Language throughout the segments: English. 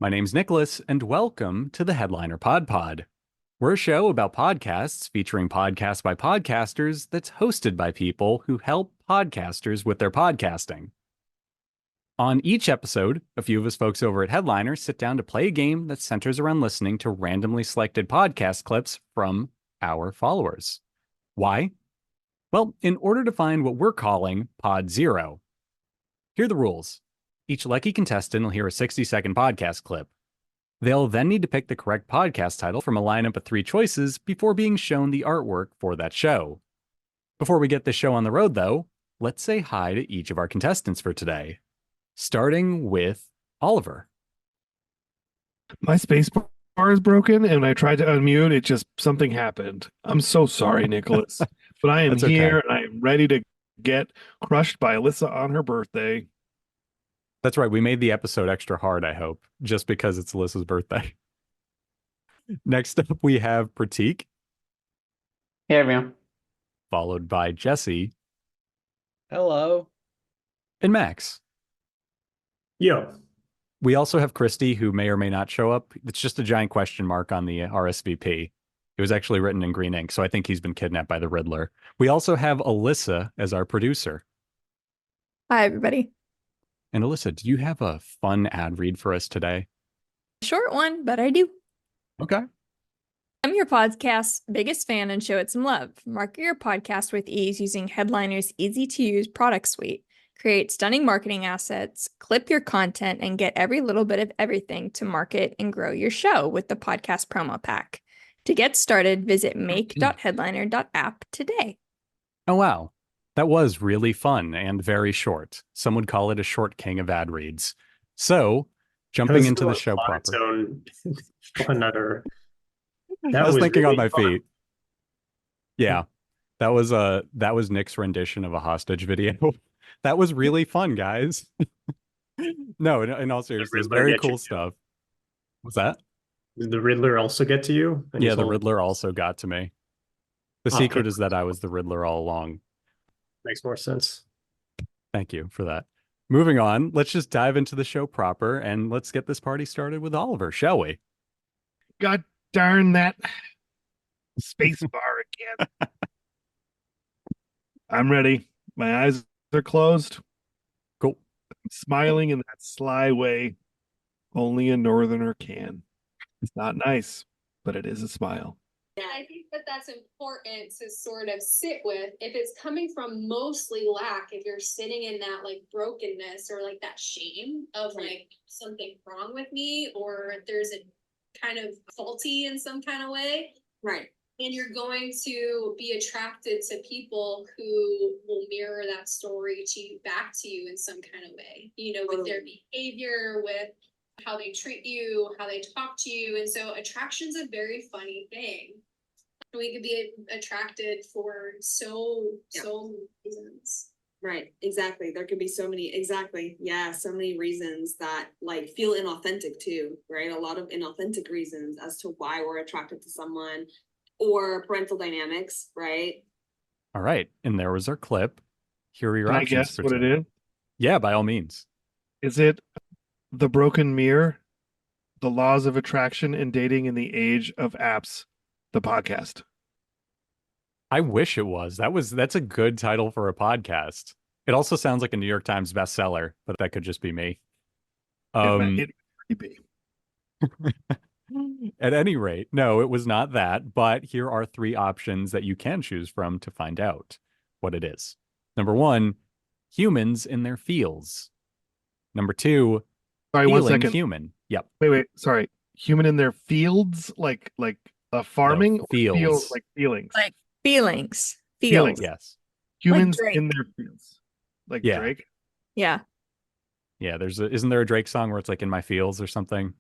My name's Nicholas, and welcome to the Headliner PodPod. We're a show about podcasts featuring podcasts by podcasters that's hosted by people who help podcasters with their podcasting. On each episode, a few of us folks over at Headliner sit down to play a game that centers around listening to randomly selected podcast clips from our followers. Why? Well, in order to find what we're calling Pod Zero. Here are the rules. Each lucky contestant will hear a 60-second podcast clip. They'll then need to pick the correct podcast title from a lineup of 3 choices before being shown the artwork for that show. Before we get the show on the road, though, let's say hi to each of our contestants for today. Starting with Oliver. My space bar is broken and I tried to unmute. Something happened. I'm so sorry, Nicholas. But I am That's okay. here and I am ready to get crushed by Alyssa on her birthday. That's right. We made the episode extra hard, I hope, just because it's Alyssa's birthday. Next up, we have Pratik, Hey everyone. followed by Jesse Hello. and Max. Yo. We also have Kristy, who may or may not show up. It's just a giant question mark on the RSVP. It was actually written in green ink, so I think he's been kidnapped by the Riddler. We also have Alyssa as our producer. Hi, everybody. And Alyssa, do you have a fun ad read for us today? Short one, but I do. Okay. I'm your podcast's biggest fan and show it some love. Market your podcast with ease using Headliner's easy-to-use product suite. Create stunning marketing assets, clip your content, and get every little bit of everything to market and grow your show with the podcast promo pack. To get started, visit make.headliner.app today. Oh, wow. That was really fun and very short. Some would call it a short king of ad reads. So, jumping into the show proper. Another. I was thinking really on my feet. Yeah. That was Nick's rendition of a hostage video. That was really fun, guys. No, in all seriousness, very cool stuff. What's that? Did the Riddler also get to you? Yeah, the Riddler also got to me. The secret is that I was the Riddler all along. Makes more sense. Thank you for that. Moving on, let's just dive into the show proper and let's get this party started with Oliver, shall we? God darn that space bar again. I'm ready. My eyes are closed. Cool. I'm smiling in that sly way only a northerner can. It's not nice, but it is a smile. I think that that's important to sort of sit with. If it's coming from mostly lack, if you're sitting in that like brokenness or like that shame of like something wrong with me, or there's a kind of faulty in some kind of way. Right. And you're going to be attracted to people who will mirror that story back to you in some kind of way, with their behavior, with how they treat you, how they talk to you. And so attraction's a very funny thing. We could be attracted for so many reasons. Right, exactly. There could be so many reasons that like feel inauthentic too, right? A lot of inauthentic reasons as to why we're attracted to someone, or parental dynamics, right? All right, and there was our clip. Here are your options. I guess what it is? Yeah, by all means. Is it The Broken Mirror, The Laws of Attraction and Dating in the Age of Apps, the podcast? I wish it was. That's a good title for a podcast. It also sounds like a New York Times bestseller, but that could just be me. It could be. At any rate, no, it was not that, but here are 3 options that you can choose from to find out what it is. Number 1, humans in their fields. Number 2, sorry, feeling 1 second. Human. Yep. Wait, sorry. Human in their fields, like farming, no, fields. Feels like feelings. Like feelings. Feelings. Yes. Humans Like in their fields. Like Yeah. Drake. Yeah. Yeah, isn't there a Drake song where it's like in my fields or something?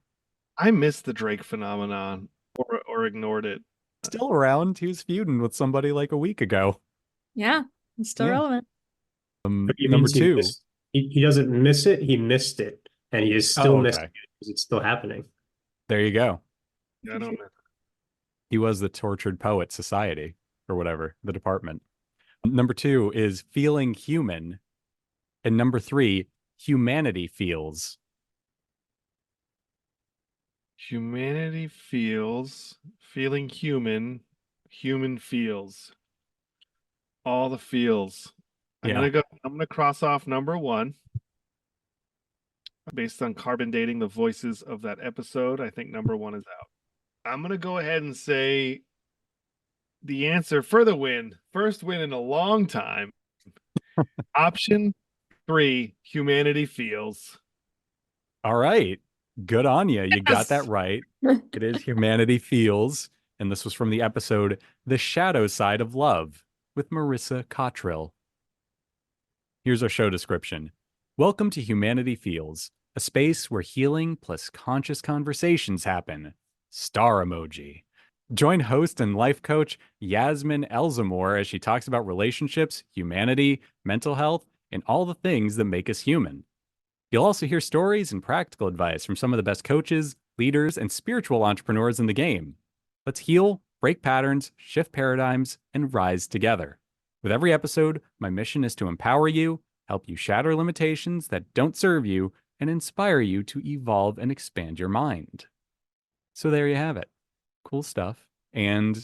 I missed the Drake phenomenon or ignored it. Still around. He was feuding with somebody like a week ago. Yeah. It's still Yeah. relevant. Number 2. He doesn't miss it, he missed it. And he is still missing it because it's still happening. There you go. Yeah, I don't know. He was the Tortured Poet Society or whatever, the department. Number 2 is feeling human. And number 3, humanity feels. Humanity feels, feeling human, human feels. All the feels. I'm gonna cross off number 1. Based on carbon dating the voices of that episode, I think number 1 is out. I'm gonna go ahead and say the answer for the win, first win in a long time. Option 3, humanity feels. All right. Good on you. You got that Yes! right. It is humanity feels. And this was from the episode The Shadow Side of Love with Marissa Cottrill. Here's our show description. Welcome to Humanity Feels, a space where healing plus conscious conversations happen. Star emoji. Join host and life coach Yasmin Elzamor as she talks about relationships, humanity, mental health, and all the things that make us human. You'll also hear stories and practical advice from some of the best coaches, leaders, and spiritual entrepreneurs in the game. Let's heal, break patterns, shift paradigms, and rise together. With every episode, my mission is to empower you, help you shatter limitations that don't serve you, and inspire you to evolve and expand your mind. So there you have it. Cool stuff. And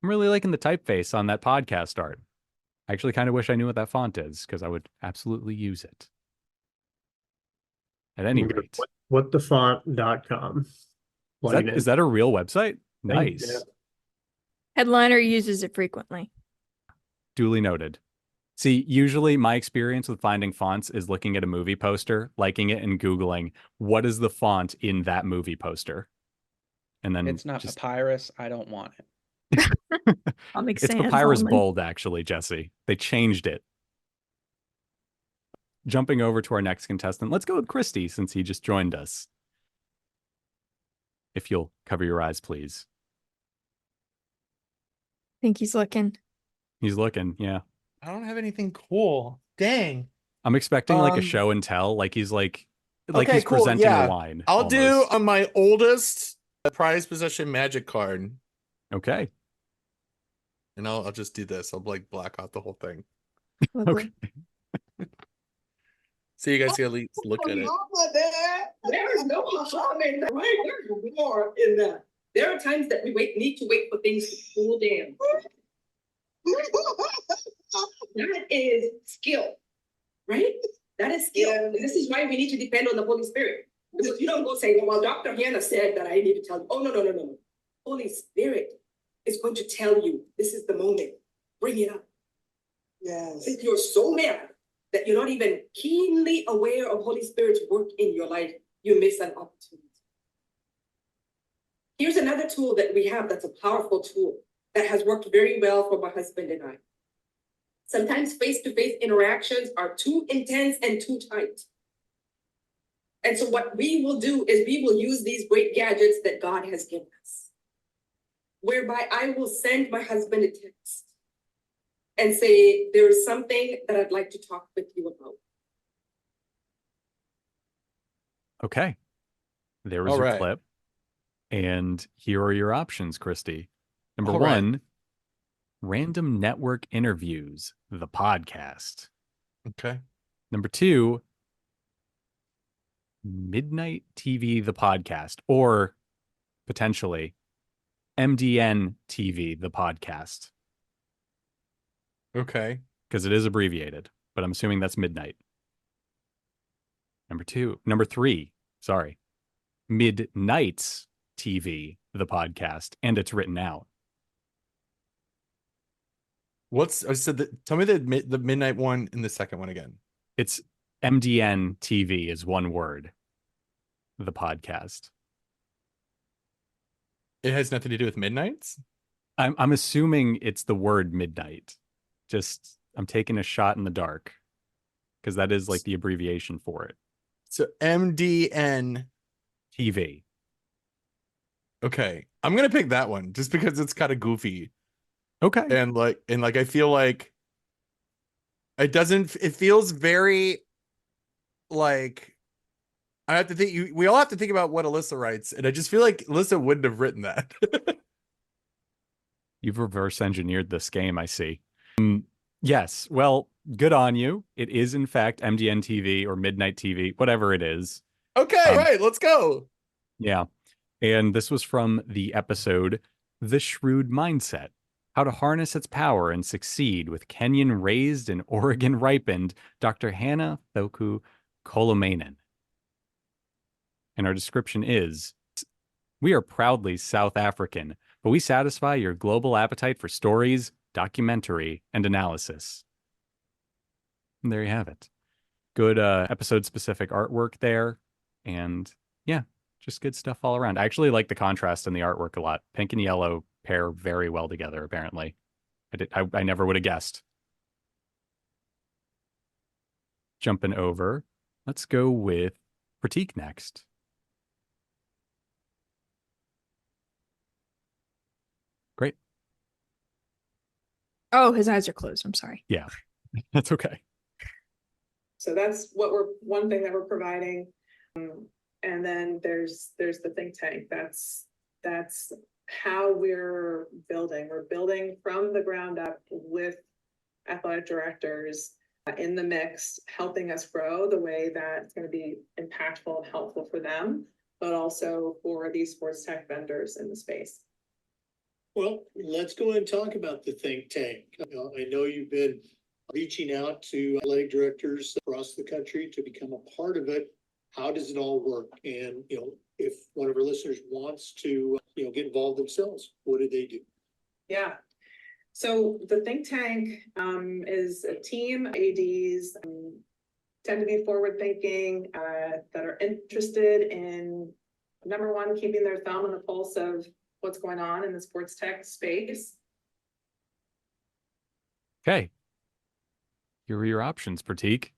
I'm really liking the typeface on that podcast art. I actually kind of wish I knew what that font is, because I would absolutely use it. At any rate. Whatthefont.com. Is that a real website? Nice. Headliner uses it frequently. Duly noted. See, usually my experience with finding fonts is looking at a movie poster, liking it, and Googling, what is the font in that movie poster? And then It's not papyrus. I don't want it. Comic It's Sans Papyrus only. Bold, actually, Jesse. They changed it. Jumping over to our next contestant, let's go with Kristy since he just joined us. If you'll cover your eyes, please. Think he's looking. He's looking, yeah. I don't have anything cool. Dang. I'm expecting like a show and tell, like he's Okay, he's cool, presenting yeah. a wine. I'll almost. do on my oldest prize possession magic card. Okay. And I'll just do this. I'll like black out the whole thing. Lovely. Okay. So you guys can at least look at it. There is no harm in that, right? There's more in that. There are times that we need to wait for things to cool down. That is skill, right? That is skill. And this is why we need to depend on the Holy Spirit. Because you don't go saying, well, Dr. Hannah said that I need to tell you. Oh, no. Holy Spirit is going to tell you, this is the moment. Bring it up. Yes. If you're so mad that you're not even keenly aware of Holy Spirit's work in your life, you miss an opportunity. Here's another tool that we have that's a powerful tool that has worked very well for my husband and I. Sometimes face-to-face interactions are too intense and too tight. And so what we will do is we will use these great gadgets that God has given us, whereby I will send my husband a text and say, there is something that I'd like to talk with you about. Okay. There was your clip. And here are your options, Kristy. Number 1, Random Network Interviews, the podcast. Okay. Number 2, Midnight TV, the podcast, or potentially MDN TV, the podcast. Okay. Because it is abbreviated, but I'm assuming that's midnight. Number 3, Midnights TV, the podcast, and it's written out. Tell me the midnight one and the second one again. It's MDN TV is one word. The podcast. It has nothing to do with midnights? I'm assuming it's the word midnight. Just I'm taking a shot in the dark because that is like the abbreviation for it. So MDN TV. Okay. I'm gonna pick that one just because it's kind of goofy. Okay. And I feel like it feels very like I have to think we all have to think about what Alyssa writes, and I just feel like Alyssa wouldn't have written that. You've reverse engineered this game, I see. Yes, well, good on you. It is in fact MDN TV or Midnight TV, whatever it is. Okay, right, let's go. Yeah. And this was from the episode The Shrewd Mindset: How to Harness Its Power and Succeed with Kenyan raised and Oregon ripened Dr. Hannah Thoku Kolomainen. And our description is: we are proudly South African, but we satisfy your global appetite for stories, documentary, and analysis. And there you have it. Good episode-specific artwork there. And yeah, just good stuff all around. I actually like the contrast in the artwork a lot. Pink and yellow pair very well together, apparently. I never would have guessed. Jumping over, let's go with Pratik next. Great. Oh, his eyes are closed. I'm sorry. Yeah, that's okay. So that's what one thing that we're providing. And then there's the think tank. That's how we're building. We're building from the ground up with athletic directors in the mix, helping us grow the way that it's going to be impactful and helpful for them, but also for these sports tech vendors in the space. Well, let's go ahead and talk about the think tank. I know you've been reaching out to athletic directors across the country to become a part of it. How does it all work? And, if one of our listeners wants to, get involved themselves, what do they do? Yeah. So the think tank is a team. ADs tend to be forward thinking, that are interested in, number one, keeping their thumb on the pulse of what's going on in the sports tech space. Okay. Here are your options, Pratik.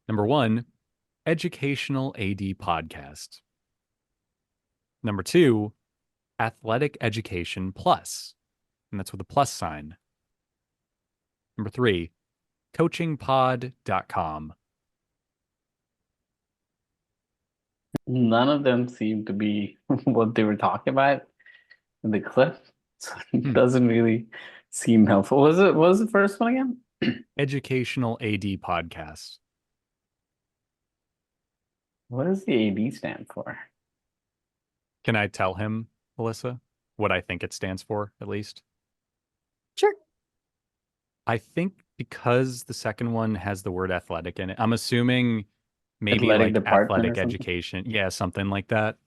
Number 1, Educational AD Podcast. Number 2, Athletic Education Plus. And that's with a plus sign. Number 3, coachingpod.com. None of them seem to be what they were talking about in the clip. So it doesn't really seem helpful. What was the first one again? Educational AD Podcast. What does the AD stand for? Can I tell him, Melissa, what I think it stands for, at least? Sure. I think because the second one has the word athletic in it, I'm assuming maybe Athletic like department or athletic something? education. Yeah, something like that.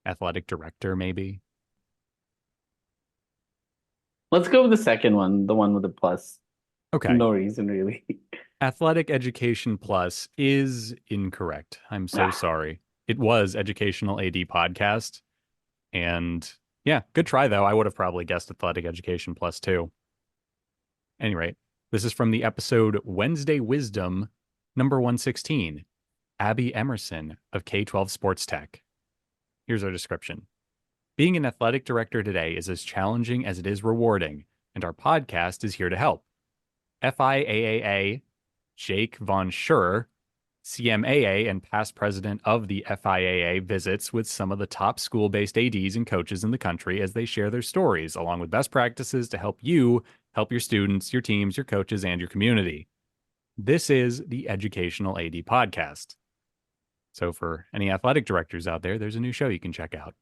Athletic director, maybe. Let's go with the second one, the one with the plus. Okay. No reason, really. Athletic Education Plus is incorrect. I'm so sorry. It was Educational AD Podcast. And yeah, good try, though. I would have probably guessed Athletic Education Plus, too. Anyway, this is from the episode Wednesday Wisdom, number 116, Abby Emerson of K-12 Sports Tech. Here's our description. Being an athletic director today is as challenging as it is rewarding, and our podcast is here to help. FIAAA Jake Von Schurer, CMAA and past president of the FIAA, visits with some of the top school-based ADs and coaches in the country as they share their stories, along with best practices to help you help your students, your teams, your coaches, and your community. This is the Educational AD Podcast. So for any athletic directors out there, there's a new show you can check out.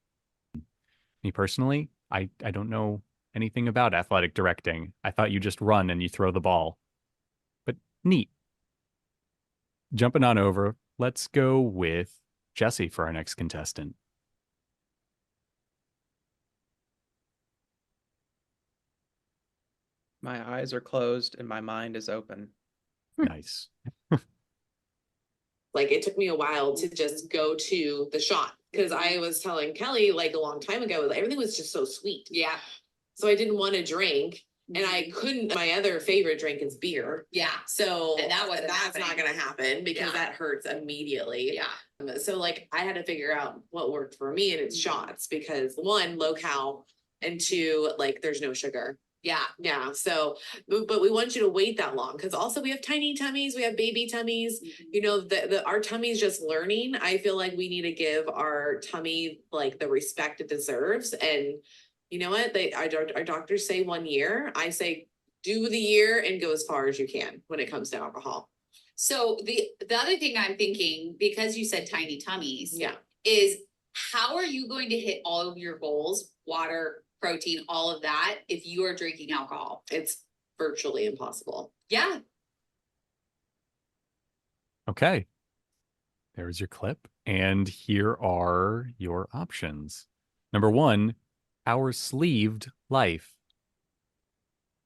Me personally, I don't know anything about athletic directing. I thought you just run and you throw the ball. But neat. Jumping on over, let's go with Jesse for our next contestant. My eyes are closed and my mind is open. Nice. Like, it took me a while to just go to the shot because I was telling Kelly like a long time ago, everything was just so sweet. Yeah. So I didn't want to drink and I couldn't. My other favorite drink is beer. Yeah. So and that's not going to happen because that hurts immediately. Yeah. So like I had to figure out what worked for me, and it's shots because 1, low cal, and 2, like there's no sugar. Yeah. So, but we want you to wait that long because also we have tiny tummies, we have baby tummies. You know, our tummy's just learning. I feel like we need to give our tummy like the respect it deserves. And you know what? Our doctors say 1 year. I say do the year and go as far as you can when it comes to alcohol. So the other thing I'm thinking, because you said tiny tummies, Yeah. is how are you going to hit all of your goals, water, protein, all of that, if you are drinking alcohol? It's virtually impossible. Yeah. Okay. There's your clip. And here are your options. Number 1, our sleeved life.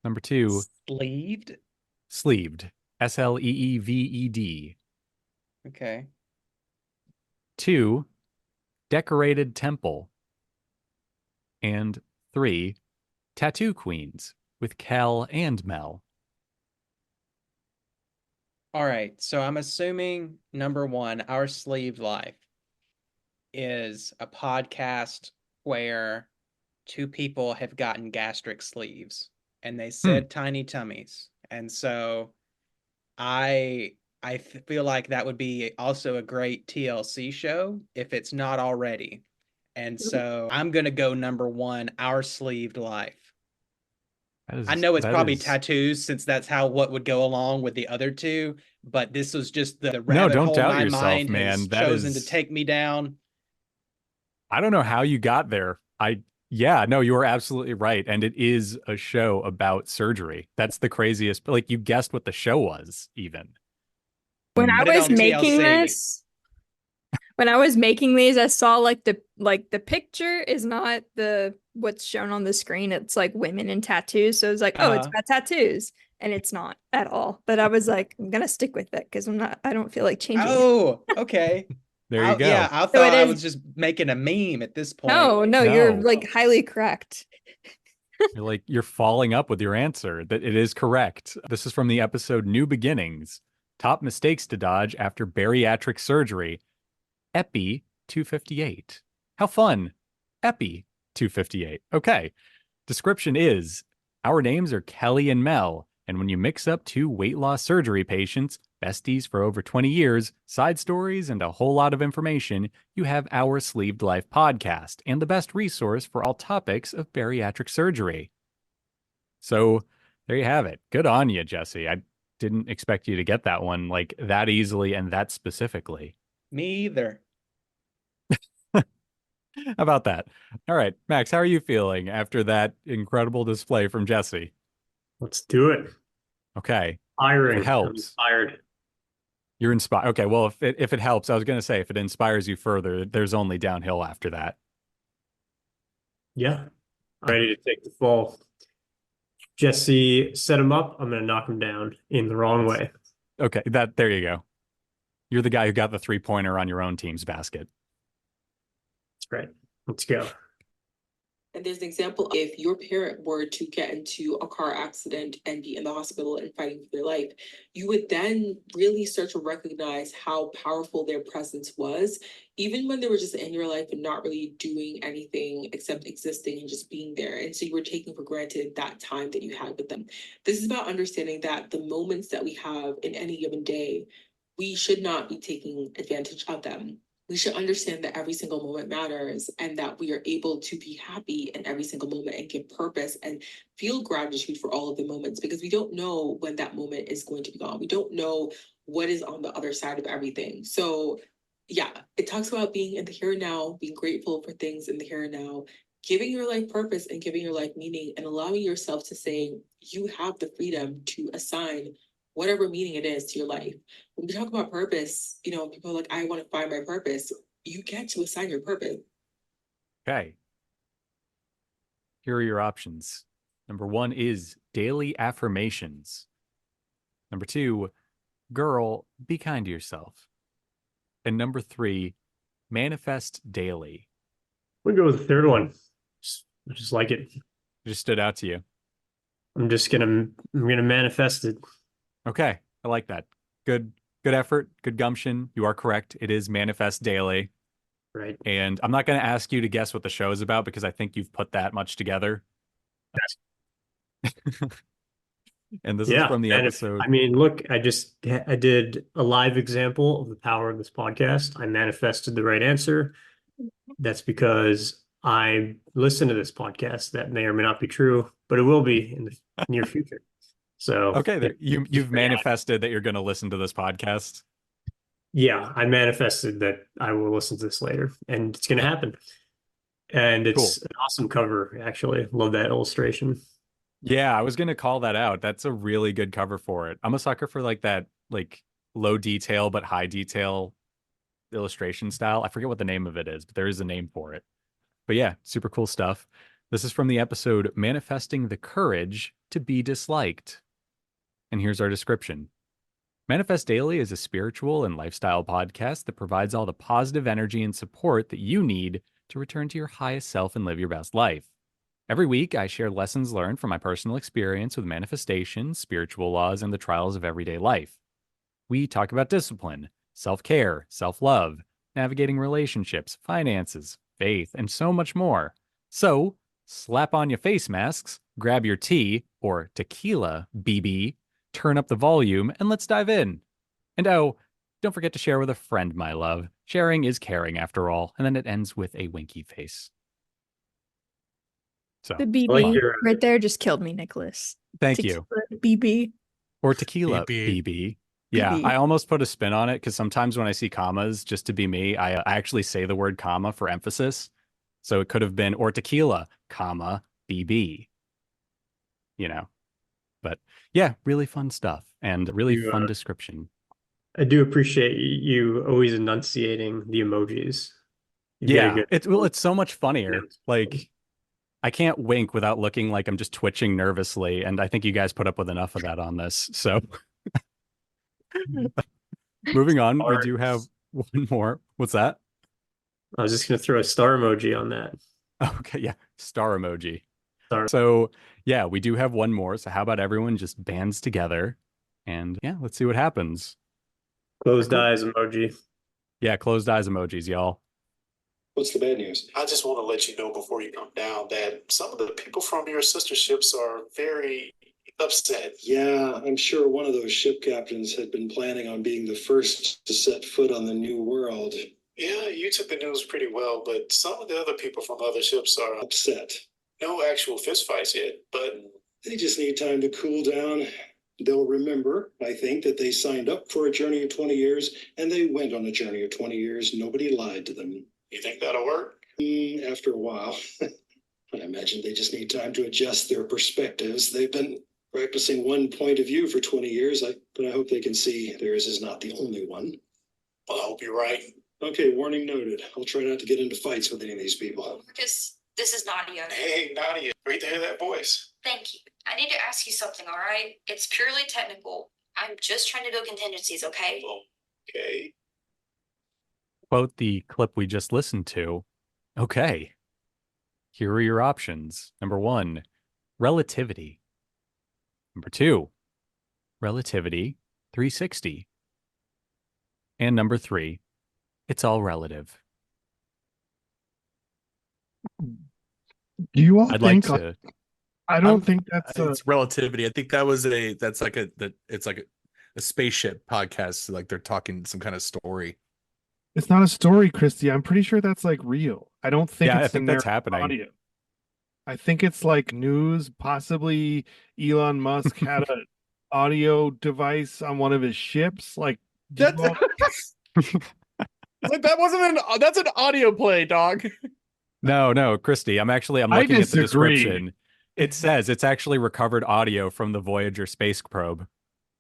Number 2, Sleeved? sleeved. SLEEVED. Okay. 2, decorated temple. And 3, tattoo queens with Kel and Mel. All right. So I'm assuming number 1, Our Sleeved Life, is a podcast where 2 people have gotten gastric sleeves and they said tiny tummies. And so I feel like that would be also a great TLC show if it's not already. And so I'm going to go number 1, Our Sleeved Life. I know it's probably tattoos, since that's what would go along with the other 2, but this was just the rabbit don't hole doubt my yourself, mind man. has That chosen is- to take me down. I don't know how you got there. Yeah, no, you are absolutely right. And it is a show about surgery. That's the craziest. Like, you guessed what the show was, even. When I Put it was on making TLC. this, when I was making these, I saw the picture is not what's shown on the screen. It's like women in tattoos. So it's like, oh, it's about tattoos. And it's not at all. But I was like, I'm gonna stick with it because I don't feel like changing it. Oh, okay. There you go. Yeah, I So thought it I is- was just making a meme at this point. No, you're like highly correct. You're falling up with your answer. That it is correct. This is from the episode New Beginnings. Top mistakes to dodge after bariatric surgery. Epi 258. How fun. Epi 258. Okay. Description is, our names are Kelly and Mel, and when you mix up 2 weight loss surgery patients, besties for over 20 years, side stories, and a whole lot of information, you have Our Sleeved Life podcast and the best resource for all topics of bariatric surgery. So there you have it. Good on you, Jesse. I didn't expect you to get that one like that easily and that specifically. Me either. How about that? All right, Max, how are you feeling after that incredible display from Jesse? Let's do it. Okay. Inspiring. If it helps. Inspired. You're inspired. Okay, well, if it helps, I was going to say, if it inspires you further, there's only downhill after that. Yeah. Ready to take the fall. Jesse set him up. I'm going to knock him down in the wrong way. Okay, there you go. You're the guy who got the 3-pointer on your own team's basket. That's right. Let's go. And there's an example, if your parent were to get into a car accident and be in the hospital and fighting for their life, you would then really start to recognize how powerful their presence was, even when they were just in your life and not really doing anything except existing and just being there. And so you were taking for granted that time that you had with them. This is about understanding that the moments that we have in any given day, we should not be taking advantage of them. We should understand that every single moment matters and that we are able to be happy in every single moment and give purpose and feel gratitude for all of the moments, because we don't know when that moment is going to be gone. We don't know what is on the other side of everything. So yeah, it talks about being in the here and now, being grateful for things in the here and now, giving your life purpose and giving your life meaning, and allowing yourself to say you have the freedom to assign whatever meaning it is to your life. When we talk about purpose, people are like, I want to find my purpose. You get to assign your purpose. Okay. Here are your options. Number 1 is daily affirmations. Number 2, girl, be kind to yourself. And number 3, manifest daily. We'll go with the third one. Just like it. Just stood out to you. I'm gonna manifest it. Okay, I like that. Good effort, good gumption. You are correct. It is manifest daily. Right. And I'm not going to ask you to guess what the show is about because I think you've put that much together. And this is from the episode. Look, I did a live example of the power of this podcast. I manifested the right answer. That's because I listen to this podcast. That may or may not be true, but it will be in the near future. So okay, you've manifested that you're going to listen to this podcast. Yeah, I manifested that I will listen to this later, and it's going to happen. And it's Cool. an awesome cover, actually. Love that illustration. Yeah, I was gonna call that out. That's a really good cover for it. I'm a sucker for like that, like low detail but high detail illustration style. I forget what the name of it is, but there is a name for it. But yeah, super cool stuff. This is from the episode Manifesting the Courage to Be Disliked. And here's our description. Manifest Daily is a spiritual and lifestyle podcast that provides all the positive energy and support that you need to return to your highest self and live your best life. Every week, I share lessons learned from my personal experience with manifestation, spiritual laws, and the trials of everyday life. We talk about discipline, self-care, self-love, navigating relationships, finances, faith, and so much more. So, slap on your face masks, grab your tea, or tequila, BB, turn up the volume, and let's dive in. And oh, don't forget to share with a friend, my love. Sharing is caring after all. And then it ends with a winky face. So, The BB like your- right there just killed me, Nicholas. thank you. BB. Or tequila, BB. BB. Yeah, BB. I almost put a spin on it because sometimes when I see commas, just to be me, I actually say the word comma for emphasis. So it could have been or tequila, comma, BB. You know, but yeah, really fun stuff and really You, fun description. I do appreciate you always enunciating the emojis. You get a Yeah, good- it's so much funnier. Yeah. Like I can't wink without looking like I'm just twitching nervously, and I think you guys put up with enough of that on this. So moving on, we do have one more. What's that? I was just going to throw a star emoji on that. Okay, yeah, star emoji. Star. So yeah, we do have one more. So how about everyone just bands together and yeah, let's see what happens. Closed eyes emoji. Yeah, closed eyes emojis, y'all. What's the bad news? I just want to let you know before you come down that some of the people from your sister ships are very upset. Yeah, I'm sure one of those ship captains had been planning on being the first to set foot on the new world. Yeah, you took the news pretty well, but some of the other people from other ships are upset. No actual fistfights yet, but they just need time to cool down. They'll remember, I think, that they signed up for a journey of 20 years and they went on a journey of 20 years. Nobody lied to them. You think that'll work? After a while. I imagine they just need time to adjust their perspectives. They've been practicing one point of view for 20 years, but I hope they can see theirs is not the only one. Well, I hope you're right. Okay, warning noted. I'll try not to get into fights with any of these people. Marcus, this is Nadia. Hey, Nadia. Great to hear that voice. Thank you. I need to ask you something, all right? It's purely technical. I'm just trying to build contingencies, okay? Okay. Quote the clip we just listened to. Okay. Here are your options. Number 1, relativity. Number 2, relativity 360. And number 3, it's all relative. Do you all I'd like think to. I don't think that's it's relativity. I think that was it's like a spaceship podcast. Like they're talking some kind of story. it's not a story, Kristy. I'm pretty sure that's like real. I don't think Yeah, it's I think in that's their happening. audio. I think it's like news. Possibly Elon Musk had an audio device on one of his ships. Like, That's like that's an audio play, dog. No, Kristy, I'm I looking at the disagree. description. It says it's actually recovered audio from the Voyager space probe.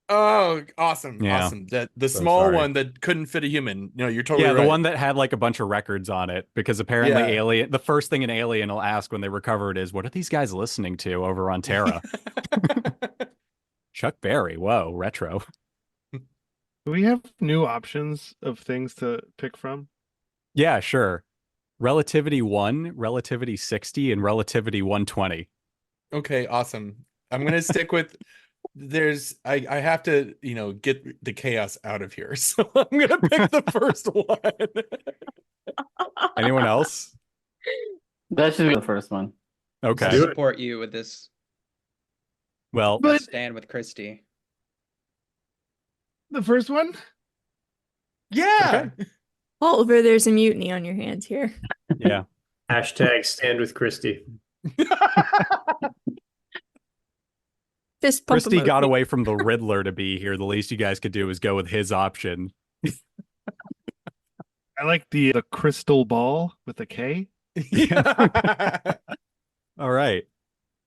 Oh, awesome. Yeah. Awesome. That the So small sorry. one that couldn't fit a human. No, you're totally Yeah, the right. one that had like a bunch of records on it, because apparently Yeah. the first thing an alien will ask when they recover it is, what are these guys listening to over on Terra? Chuck Berry, whoa, retro. Do we have new options of things to pick from? Yeah, sure. Relativity 1, relativity 60, and relativity 120. Okay, awesome. I'm gonna stick with I have to, get the chaos out of here. So I'm gonna pick the first one. Anyone else? That should be the first one. Okay. I support you with this. Well, I stand with Kristy. The first one? Yeah. Oliver, there's a mutiny on your hands here. Yeah. Hashtag stand with Kristy. Fist pump Kristy got emoji. away from the Riddler to be here. The least you guys could do is go with his option. I like the crystal ball with a K. All right.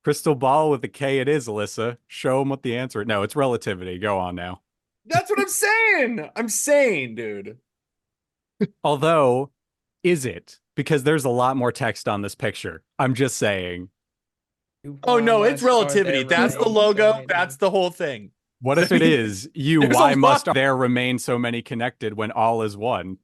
Crystal ball with a K it is, Alyssa. Show them what the answer. No, it's relativity. Go on now. That's what I'm saying. I'm saying, dude. Although, is it? Because there's a lot more text on this picture. I'm just saying. Oh no, it's Must, are relativity. there That's the remain logo. so many? That's the whole thing. What if it is you? There's a Why must lot. there remain so many connected when all is one?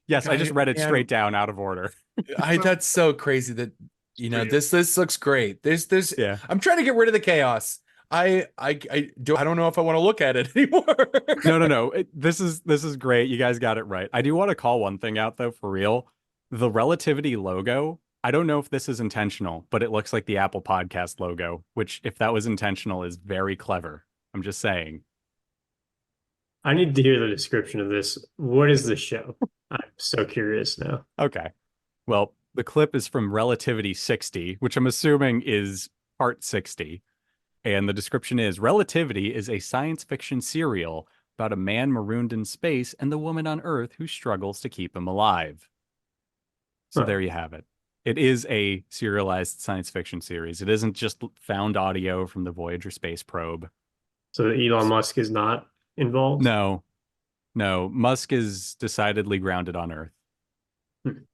Yes, I just read it straight down out of order. That's so crazy that this looks great. There's Yeah. I'm trying to get rid of the chaos. I don't know if I want to look at it anymore. No. This is great. You guys got it right. I do want to call one thing out though, for real. The relativity logo. I don't know if this is intentional, but it looks like the Apple Podcast logo, which if that was intentional is very clever. I'm just saying. I need to hear the description of this. What is the show? I'm so curious now. Okay. Well, the clip is from Relativity 60, which I'm assuming is part 60. And the description is Relativity is a science fiction serial about a man marooned in space and the woman on Earth who struggles to keep him alive. So there you have it. It is a serialized science fiction series. It isn't just found audio from the Voyager space probe. So Elon Musk is not involved? No. Musk is decidedly grounded on Earth.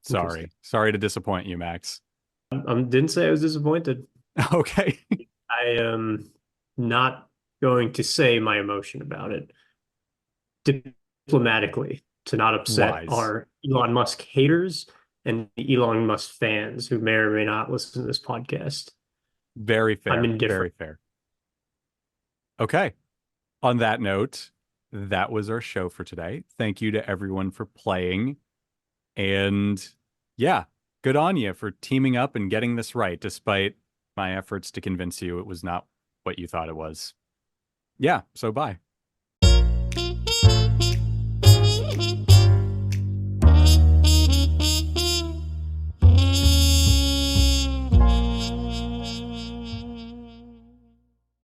Sorry to disappoint you, Max. Didn't say I was disappointed. Okay. I am not going to say my emotion about it diplomatically to not upset our Elon Musk haters and the Elon Musk fans who may or may not listen to this podcast. Very fair. I'm indifferent. Very fair. Okay. On that note, that was our show for today. Thank you to everyone for playing. And yeah, good on you for teaming up and getting this right, despite my efforts to convince you it was not what you thought it was. Yeah, so bye.